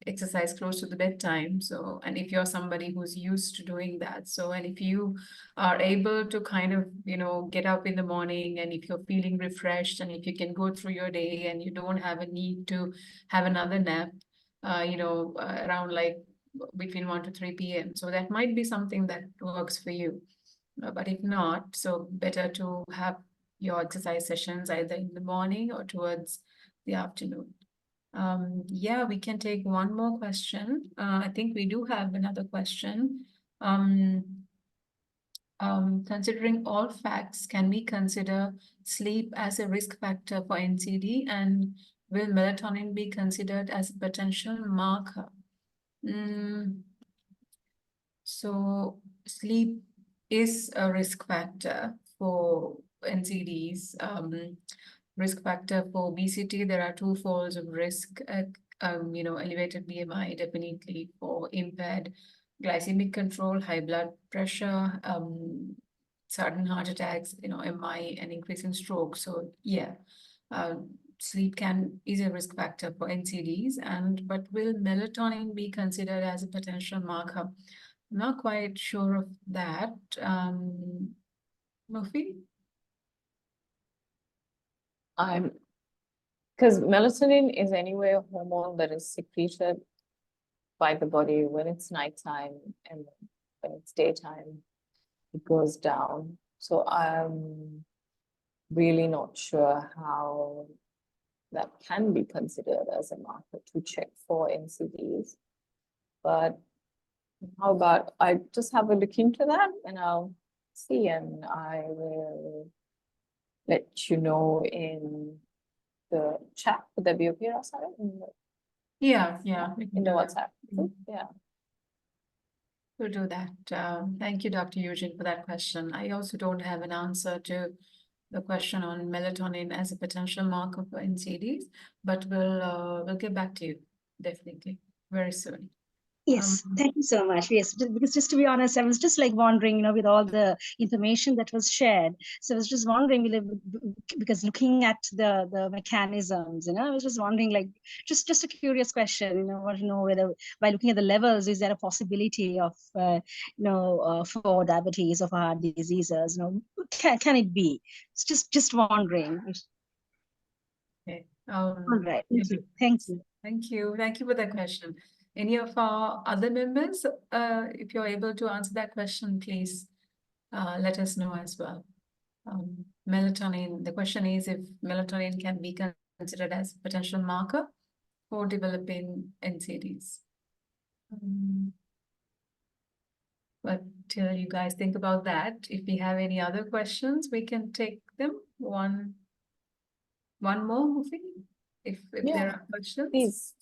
exercise close to the bedtime. So, and if you're somebody who's used to doing that, so, and if you are able to kind of, get up in the morning, and if you're feeling refreshed, and if you can go through your day and you don't have a need to have another nap, around like between 1 to 3 p.m. So that might be something that works for you. But if not, so better to have your exercise sessions either in the morning or towards the afternoon. Yeah, we can take one more question. I think we do have another question. Considering all facts, can we consider sleep as a risk factor for NCD, and will melatonin be considered as a potential marker? So sleep is a risk factor for NCDs. Risk factor for obesity, there are 2 folds of risk. Elevated BMI definitely for impaired glycemic control, high blood pressure, sudden heart attacks, MI, and increase in stroke. So yeah, sleep is a risk factor for NCDs. But will melatonin be considered as a potential marker? I'm not quite sure of that. Murphy? Because melatonin is anyway a hormone that is secreted by the body when it's nighttime, and when it's daytime, it goes down. So I'm really not sure how that can be considered as a marker to check for NCDs. But how about I just have a look into that and I'll see, and I will let you know in the chat. Would that be okay, Rasara? Yeah, we can In the do that. WhatsApp. Yeah. We'll do that. Thank you, Dr. Eugene, for that question. I also don't have an answer to the question on melatonin as a potential marker for NCDs, but we'll get back to you definitely very soon. Yes, thank you so much. Yes, because just to be honest, I was just like wondering, with all the information that was shared. So I was just wondering, because looking at the mechanisms, I was just wondering, like, just a curious question, want to know whether by looking at the levels, is there a possibility of, for diabetes or for heart diseases, can it be? It's just wondering. Okay. All right. Thank you. Thank you. Thank you for that question. Any of our other members, if you're able to answer that question, please let us know as well. Melatonin, the question is if melatonin can be considered as a potential marker for developing NCDs. But till you guys think about that, if we have any other questions, we can take them one more, Mufi, if there are questions. Please.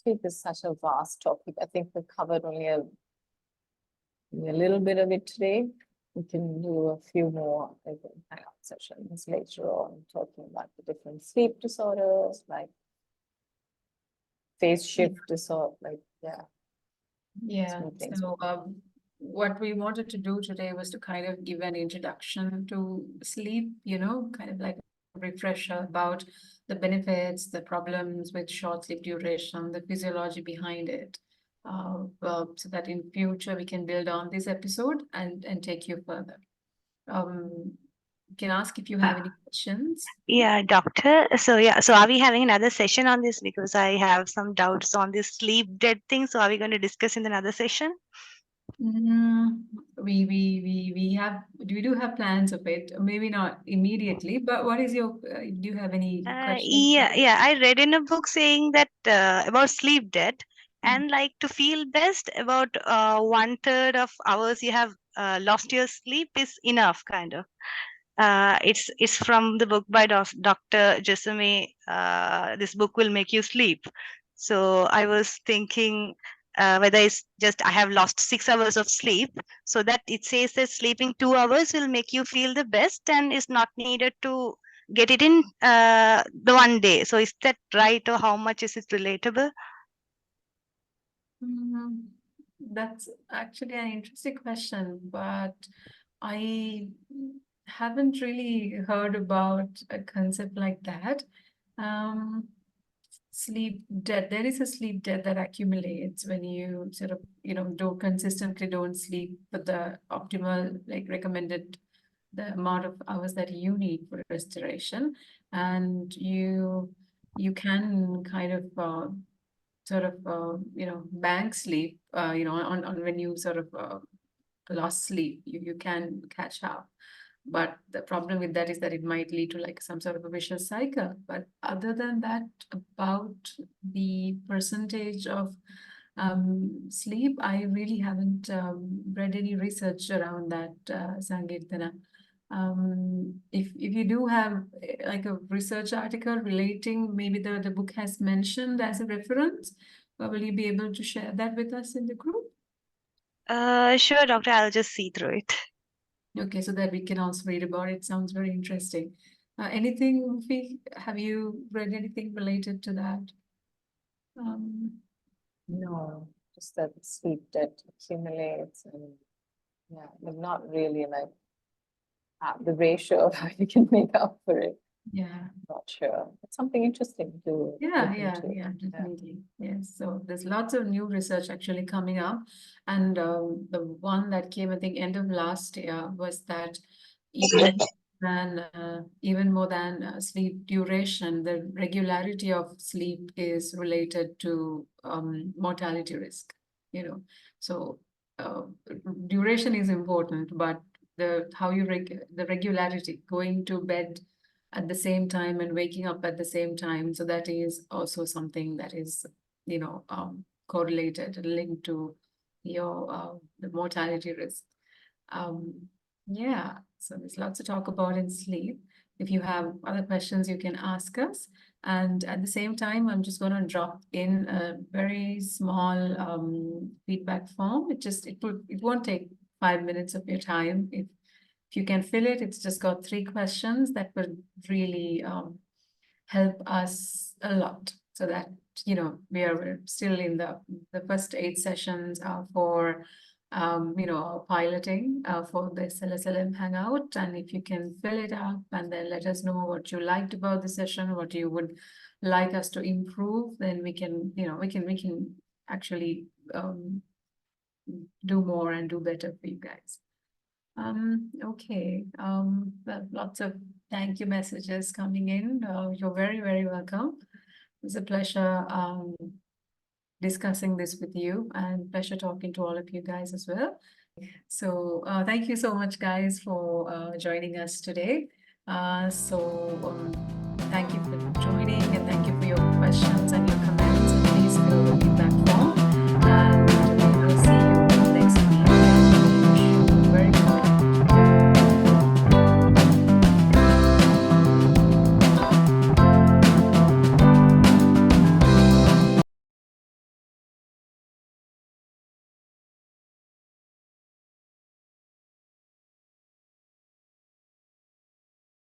Sleep is such a vast topic. I think we covered only a little bit of it today. We can do a few more hangout sessions later on, talking about the different sleep disorders, like phase shift disorder, Yeah. So what we wanted to do today was to kind of give an introduction to sleep, kind of like a refresher about the benefits, the problems with short sleep duration, the physiology behind it. So that in future we can build on this episode and take you further. Can ask if you have any questions. Yeah, doctor. So are we having another session on this? Because I have some doubts on this sleep dead thing. So are we going to discuss in another session? We do have plans of it, maybe not immediately, but what is your do you have any questions? I read in a book saying that about sleep debt, and like to feel best about 1/3 of hours you have lost your sleep is enough, kind of. It's from the book by Dr. Jessamine. This book will make you sleep. So I was thinking whether it's just I have lost 6 hours of sleep, so that it says that sleeping 2 hours will make you feel the best and is not needed to get it in the one day. So is that right, or how much is it relatable? That's actually an interesting question, but I haven't really heard about a concept like that. Sleep debt, there is a sleep debt that accumulates when you sort of, don't sleep for the optimal, recommended the amount of hours that you need for restoration. And you can kind of bank sleep, on when you sort of lost sleep, you can catch up. But the problem with that is that it might lead to some sort of a vicious cycle. But other than that, about the percentage of sleep, I really haven't read any research around that, Sangeetana. If you do have a research article relating, maybe the book has mentioned as a reference, will you be able to share that with us in the group? Sure, doctor. I'll just see through it. Okay, so that we can also read about it. Sounds very interesting. Anything, have you read anything related to that? No, just that sleep debt accumulates and yeah, but not really like the ratio of how you can make up for it. Yeah. Not sure. It's something interesting to Yeah, look into. yeah, definitely. Yes. So there's lots of new research actually coming up. And the one that came, I think, end of last year was that even more than sleep duration, the regularity of sleep is related to mortality risk, you know. So duration is important, but the regularity, going to bed at the same time and waking up at the same time. So that is also something that is, correlated and linked to your the mortality risk. Yeah, so there's lots to talk about in sleep. If you have other questions, you can ask us. And at the same time, I'm just going to drop in a very small feedback form. It won't take 5 minutes of your time. If you can fill it, it's just got 3 questions that would really help us a lot, so that we're still in the first 8 sessions for piloting for the SLSLM Hangout. And if you can fill it up and then let us know what you liked about the session, what you would like us to improve, then we can actually do more and do better for you guys. Okay. Lots of thank you messages coming in. You're very, very welcome. It's a pleasure discussing this with you, and pleasure talking to all of you guys as well. So thank you so much, guys, for joining us today. Thank you for joining, and thank you for your questions and your comments.